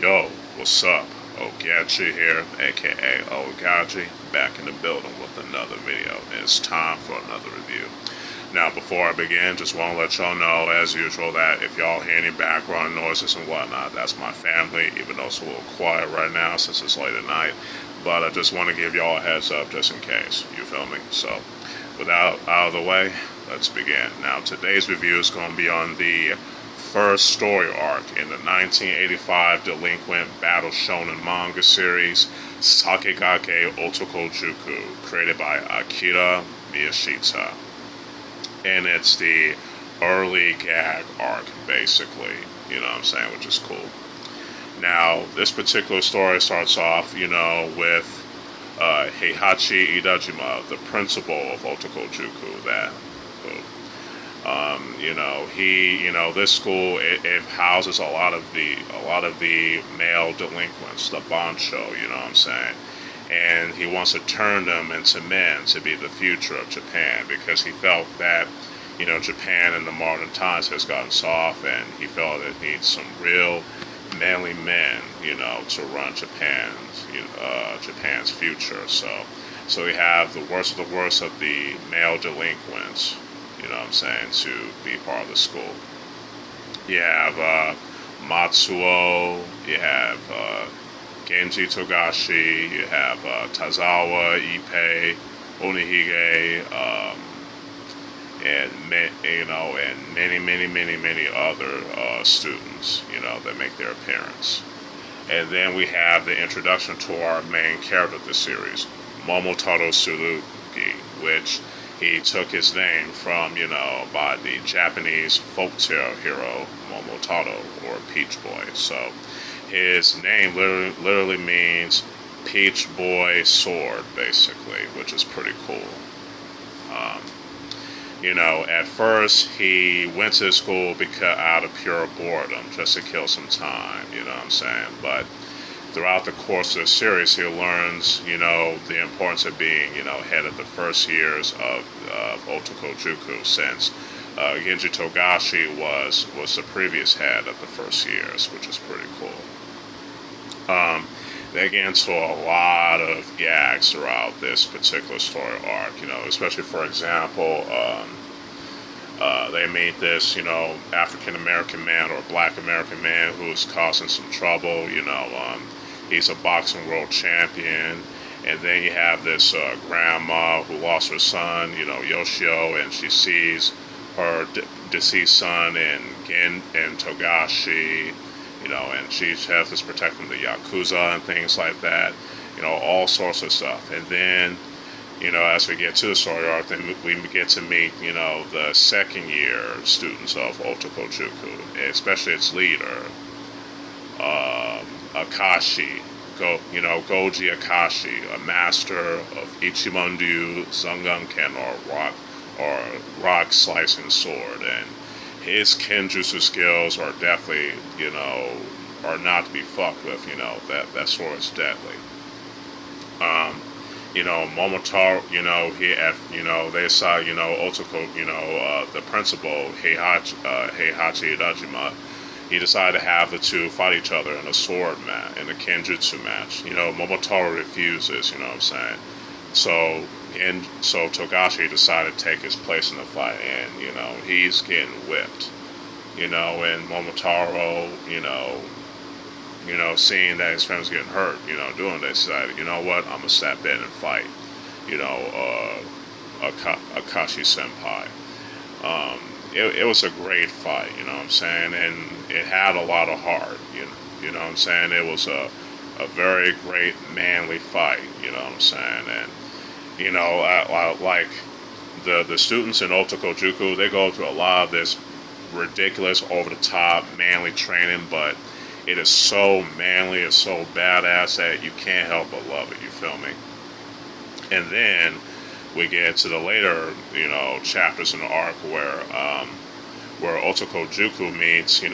Yo, what's up? Ogechi here, aka Oaghaji, back in the building with another video. It's time for another review. Now, before I begin, just want to let y'all know, as usual, that if y'all hear any background noises and whatnot, that's my family, even though it's a little quiet right now since it's late at night. But I just want to give y'all a heads up just in case, you feel me? So, without out of the way, let's begin. Now, today's review is going to be on the first story arc in the 1985 Delinquent Battle Shōnen manga series, Sakigake Otokojuku, created by Akira Miyashita. And it's the early gag arc, basically, you know what I'm saying, which is cool. Now, this particular story starts off, with Heihachi Idajima, the principal of Otokojuku, this school, it houses a lot of the male delinquents, the bancho, you know what I'm saying? And he wants to turn them into men to be the future of Japan, because he felt that, Japan in the modern times has gotten soft, and he felt it needs some real manly men, to run Japan's future. So we have the worst of the male delinquents, to be part of the school. You have Matsuo, you have Genji Togashi, you have Tazawa, Ippei, Onihige, and many other students, that make their appearance. And then we have the introduction to our main character of the series, Momotaro Tsurugi, which he took his name from, by the Japanese folktale hero Momotaro, or Peach Boy. So his name literally means Peach Boy Sword, basically, which is pretty cool. At first he went to school out of pure boredom, just to kill some time, you know what I'm saying? But throughout the course of the series, he learns, the importance of being, head of the first years of Otokojuku, since Genji Togashi was the previous head of the first years, which is pretty cool. They get into a lot of gags throughout this particular story arc, especially, for example, they meet this, African American man or Black American man who's causing some trouble, he's a boxing world champion. And then you have this grandma who lost her son, Yoshio, and she sees her deceased son in Togashi, and she has this protect from the Yakuza and things like that, all sorts of stuff. And then, as we get to the story arc, then we get to meet, the second year students of Otokojuku, especially its leader, Akashi, Goji Akashi, a master of Ichimonryu Zanganken, or rock slicing sword, and his kenjutsu skills are definitely, are not to be fucked with. That sword is deadly. Momotaro, they saw, Otoko, the principal, Heihachi Idajima, he decided to have the two fight each other in a sword match, in a kenjutsu match. Momotaro refuses, you know what I'm saying? So Togashi decided to take his place in the fight, and, he's getting whipped. And Momotaro, seeing that his friend's getting hurt, doing this, decided, you know what, I'm going to step in and fight, Akashi Senpai. It was a great fight, you know what I'm saying, and it had a lot of heart, you know what I'm saying. It was a very great manly fight, you know what I'm saying, and like the students in Otokojuku, they go through a lot of this ridiculous, over the top, manly training, but it is so manly, it's so badass that you can't help but love it, you feel me? And then we get to the later, chapters in the arc where Otokojuku meets, the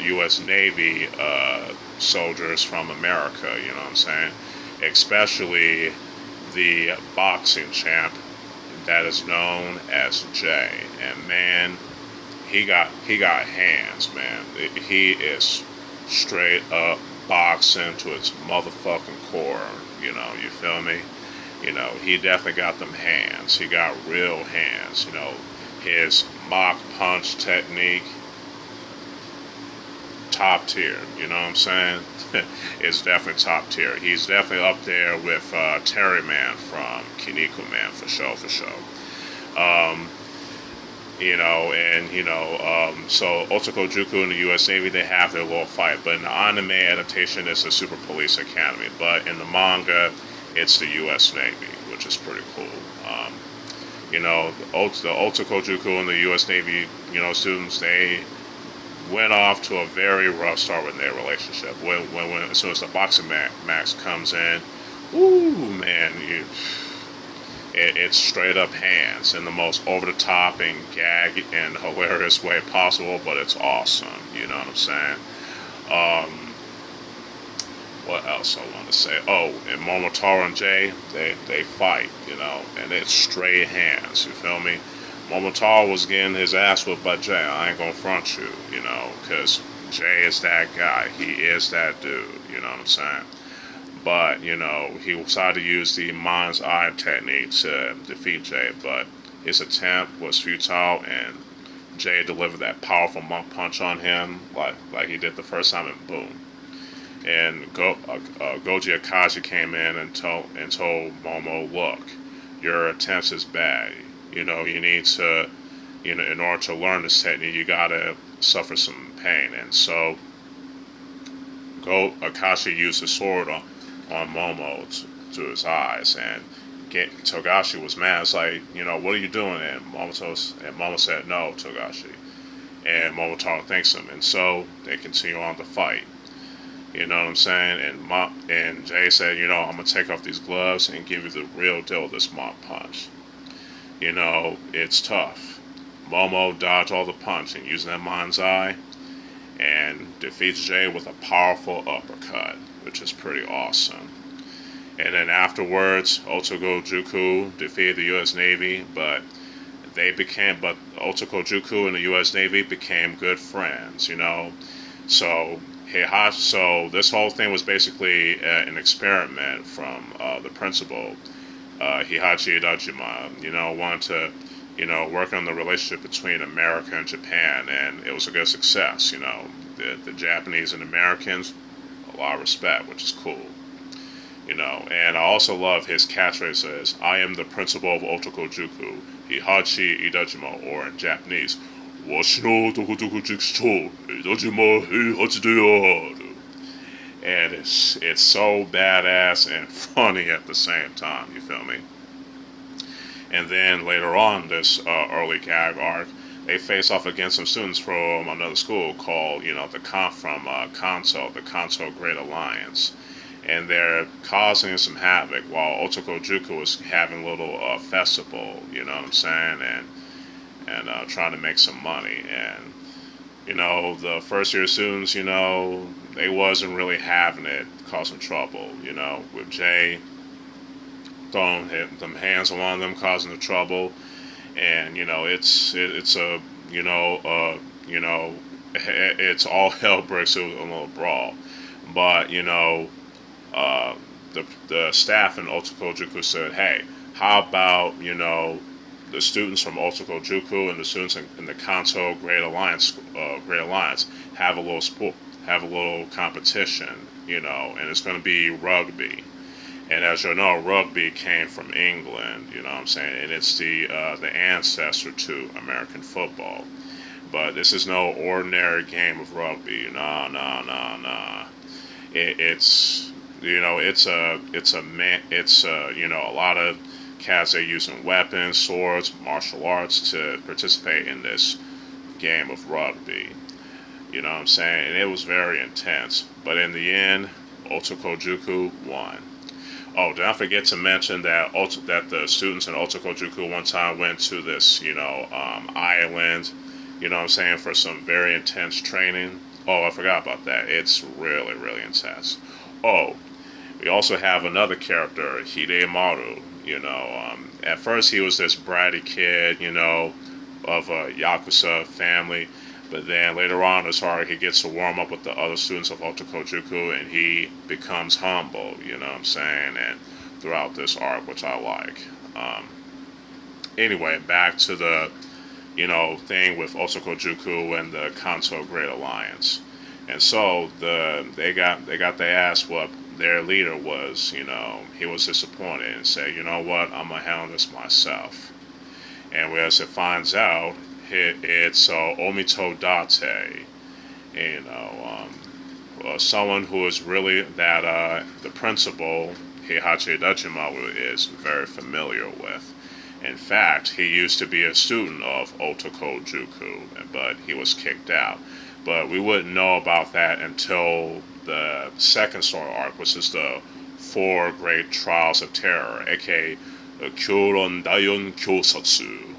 U.S. Navy soldiers from America, you know what I'm saying? Especially the boxing champ that is known as Jay. And man, he got hands, man. He is straight up boxing to its motherfucking core. You feel me? He definitely got them hands. He got real hands. His mock punch technique, top tier. You know what I'm saying? It's definitely top tier. He's definitely up there with Terry Man from Kiniko Man for sure, for sure. So Otokojuku in the U.S. Navy, they have their little fight, but in the anime adaptation, it's the Super Police Academy. But in the manga, it's the U.S. Navy, which is pretty cool. The Otokojuku and the U.S. Navy, students, they went off to a very rough start with their relationship. As soon as the boxing max comes in, ooh, man, it's straight up hands in the most over the top and gag and hilarious way possible, but it's awesome. You know what I'm saying? What else I want to say? Oh, and Momotaro and Jay, they fight, and it's straight hands. You feel me? Momotaro was getting his ass whipped by Jay. I ain't gonna front you, because Jay is that guy. He is that dude. You know what I'm saying? But, he decided to use the mind's eye technique to defeat Jay, but his attempt was futile, and Jay delivered that powerful monk punch on him, like he did the first time, and boom. And Goji Akhaji came in and told Momo, look, your attempts is bad. You need to, in order to learn this technique, you gotta suffer some pain. And so, Akashi used the sword on Momo to his eyes, and Togashi was mad. It's like, what are you doing? And Momo said, no, Togashi. And Momotaro thanks him, and so they continue on the fight. You know what I'm saying? And Jay said, I'm gonna take off these gloves and give you the real deal of this mock punch. It's tough. Momo dodged all the punch and using that mind's eye, and defeats Jay with a powerful uppercut, which is pretty awesome. And then afterwards, Otokojuku defeated the U.S. Navy, but Otokojuku and the U.S. Navy became good friends, So this whole thing was basically an experiment from the principal, Heihachi Edajima, wanted to, work on the relationship between America and Japan, and it was a good success, The Japanese and Americans, a lot of respect, which is cool. And I also love his catchphrase is, I am the principal of Otokojuku, Heihachi Edajima, or in Japanese, Washi no Otokojuku Edajima Heihachi de aru. And it's so badass and funny at the same time, you feel me? And then later on, this early gag arc, they face off against some students from another school called, the Kanto Great Alliance. And they're causing some havoc while Otokojuku is having a little festival, you know what I'm saying, and trying to make some money. And, the first year students, they wasn't really having it, causing trouble, with Jay throwing them hands on them, causing the trouble. And, it's all hell breaks loose, a little brawl. But, the staff in Otokojuku said, hey, how about, the students from Otokojuku and the students in the Kanto Great Alliance have a little competition, and it's going to be rugby. And as you know, rugby came from England, you know what I'm saying, and it's the ancestor to American football. But this is no ordinary game of rugby. Nah. It's a lot of cats are using weapons, swords, martial arts to participate in this game of rugby. You know what I'm saying? And it was very intense. But in the end, Otokojuku won. Oh, did I forget to mention that the students in Otokojuku one time went to this, island, you know what I'm saying, for some very intense training. Oh, I forgot about that. It's really, really intense. Oh, we also have another character, Hidemaru. At first he was this bratty kid, of a Yakuza family. But then later on in his arc, he gets to warm up with the other students of Otokojuku, and he becomes humble, you know what I'm saying? And throughout this arc, which I like. Anyway, back to the, thing with Otokojuku and the Kanto Great Alliance. And so they got their ass whooped. Their leader was, he was disappointed and said, you know what, I'm gonna handle this myself. And as it finds out, it's Omito Date, someone who is really that the principal Heihachi Dachimaru is very familiar with. In fact, he used to be a student of Otokojuku, but he was kicked out. But we wouldn't know about that until the second story arc, which is the Four Great Trials of Terror, aka the Kyoron Daiyun Kyosatsu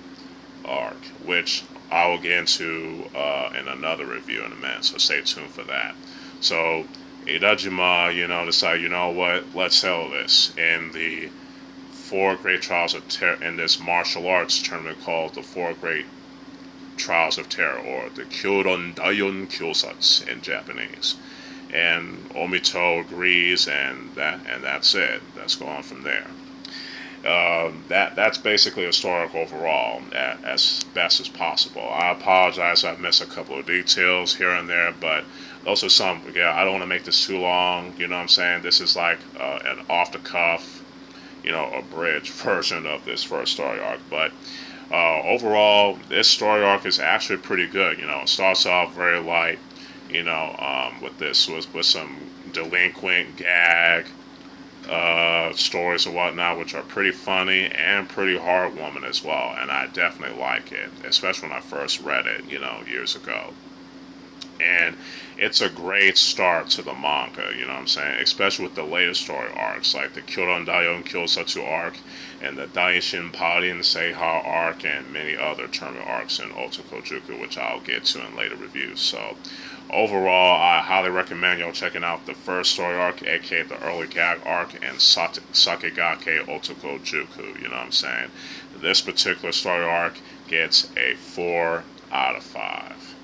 arc, which I will get into in another review in a minute, so stay tuned for that. So Idajima, decided, you know what, let's settle this. In the Four Great Trials of Terror, in this martial arts tournament called the Four Great Trials of Terror, or the Kyoron Daiyun Kyosatsu in Japanese. And Omito agrees, and that's it. Let's go on from there. That's basically a story arc overall, as best as possible. I apologize, I've missed a couple of details here and there, but those are some. I don't want to make this too long. You know what I'm saying? This is like an off-the-cuff, abridged version of this first story arc. But overall, this story arc is actually pretty good. It starts off very light, with some delinquent gag stories and whatnot, which are pretty funny and pretty heartwarming as well. And I definitely like it, especially when I first read it, years ago. And it's a great start to the manga, you know what I'm saying? Especially with the latest story arcs, like the Kyoron Daiyun Kyosatsu arc, and the Daishin Pari and the Seiha arc, and many other tournament arcs in Otokojuku, which I'll get to in later reviews. So, overall, I highly recommend y'all checking out the first story arc, aka the early gag arc, and Sakigake Otokojuku, you know what I'm saying? This particular story arc gets a 4 out of 5.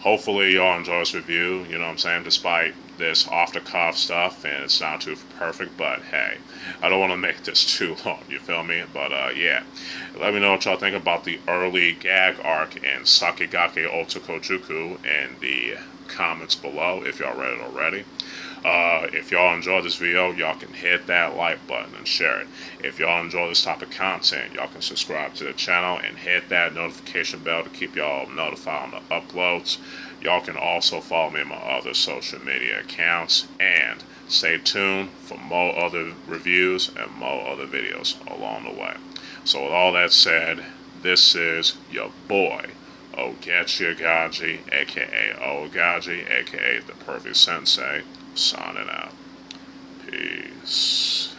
Hopefully y'all enjoy this review, you know what I'm saying, despite this off-the-cuff stuff, and it's not too perfect, but hey, I don't want to make this too long, you feel me? But yeah, let me know what y'all think about the early gag arc in Sakigake Otokojuku in the comments below, if y'all read it already. If y'all enjoyed this video, y'all can hit that like button and share it. If y'all enjoy this type of content, y'all can subscribe to the channel and hit that notification bell to keep y'all notified on the uploads. Y'all can also follow me on my other social media accounts, and stay tuned for more other reviews and more other videos along the way. So with all that said, this is your boy, Ogechi Aghaji, aka Oaghaji, aka the Perfect Sensei, signing out. Peace.